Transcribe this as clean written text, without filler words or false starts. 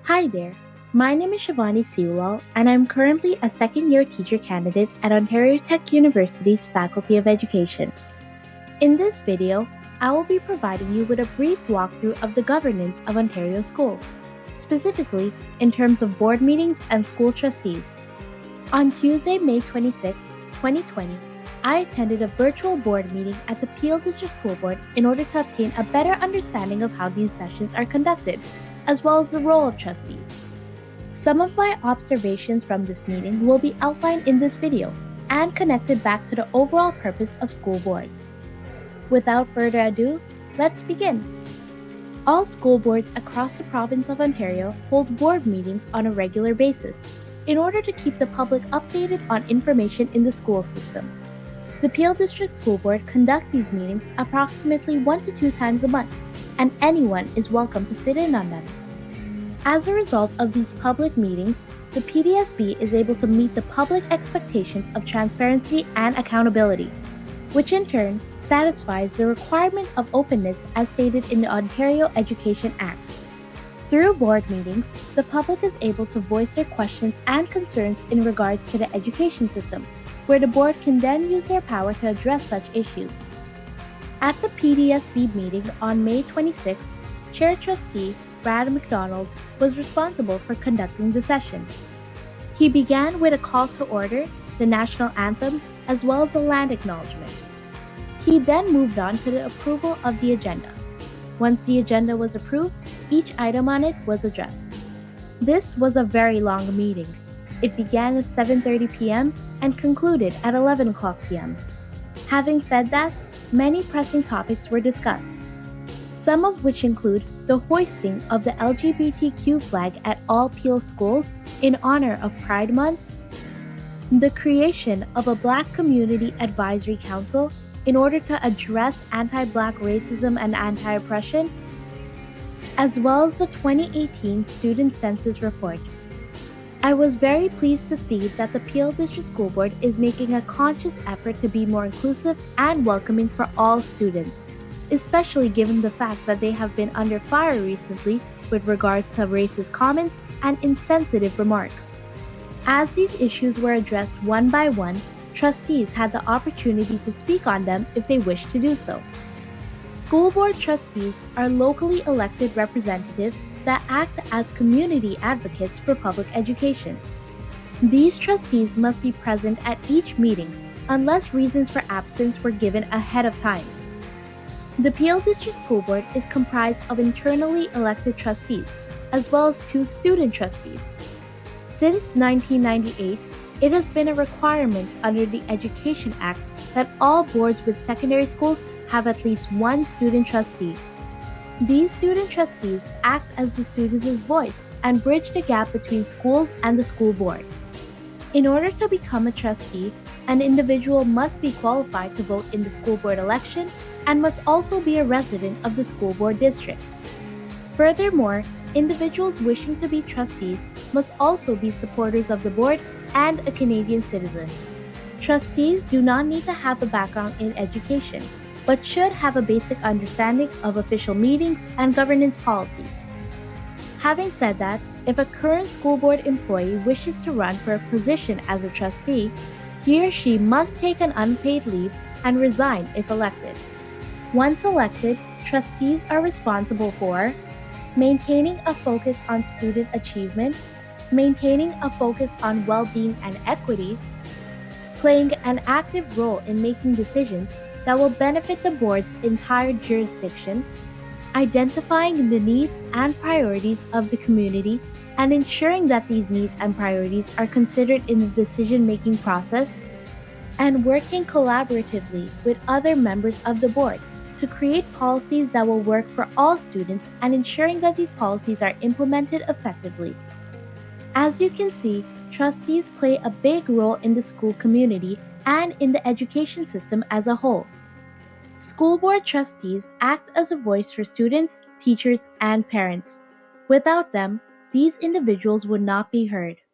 Hi there. My name is Shivani Siwal, and I'm currently a second-year teacher candidate at Ontario Tech University's Faculty of Education. In this video, I will be providing you with a brief walkthrough of the governance of Ontario schools, specifically in terms of board meetings and school trustees. On Tuesday, May 26, 2020, I attended a virtual board meeting at the Peel District School Board in order to obtain a better understanding of how these sessions are conducted, as well as the role of trustees. Some of my observations from this meeting will be outlined in this video and connected back to the overall purpose of school boards. Without further ado, let's begin. All school boards across the province of Ontario hold board meetings on a regular basis in order to keep the public updated on information in the school system. The Peel District School Board conducts these meetings approximately 1 to 2 times a month, and anyone is welcome to sit in on them. As a result of these public meetings, the PDSB is able to meet the public expectations of transparency and accountability, which in turn satisfies the requirement of openness as stated in the Ontario Education Act. Through board meetings, the public is able to voice their questions and concerns in regards to the education system, where the board can then use their power to address such issues. At the PDSB meeting on May 26, Chair Trustee Brad McDonald was responsible for conducting the session. He began with a call to order, the national anthem, as well as the land acknowledgement. He then moved on to the approval of the agenda. Once the agenda was approved, each item on it was addressed. This was a very long meeting. It began at 7:30 p.m. and concluded at 11 o'clock p.m. Having said that, many pressing topics were discussed, some of which include the hoisting of the LGBTQ flag at all Peel schools in honor of Pride Month, the creation of a Black Community Advisory Council in order to address anti-Black racism and anti-oppression, as well as the 2018 Student Census Report. I was very pleased to see that the Peel District School Board is making a conscious effort to be more inclusive and welcoming for all students, especially given the fact that they have been under fire recently with regards to racist comments and insensitive remarks. As these issues were addressed one by one, trustees had the opportunity to speak on them if they wished to do so. School board trustees are locally elected representatives that act as community advocates for public education. These trustees must be present at each meeting unless reasons for absence were given ahead of time. The Peel District School Board is comprised of internally elected trustees, as well as 2 student trustees. Since 1998, it has been a requirement under the Education Act that all boards with secondary schools have at least 1 student trustee. These student trustees act as the students' voice and bridge the gap between schools and the school board. In order to become a trustee, an individual must be qualified to vote in the school board election and must also be a resident of the school board district. Furthermore, individuals wishing to be trustees must also be supporters of the board and a Canadian citizen. Trustees do not need to have a background in education, but should have a basic understanding of official meetings and governance policies. Having said that, if a current school board employee wishes to run for a position as a trustee, he or she must take an unpaid leave and resign if elected. Once elected, trustees are responsible for maintaining a focus on student achievement, maintaining a focus on well-being and equity, playing an active role in making decisions that will benefit the board's entire jurisdiction, identifying the needs and priorities of the community and ensuring that these needs and priorities are considered in the decision-making process, and working collaboratively with other members of the board to create policies that will work for all students and ensuring that these policies are implemented effectively. As you can see, trustees play a big role in the school community and in the education system as a whole. School board trustees act as a voice for students, teachers, and parents. Without them, these individuals would not be heard.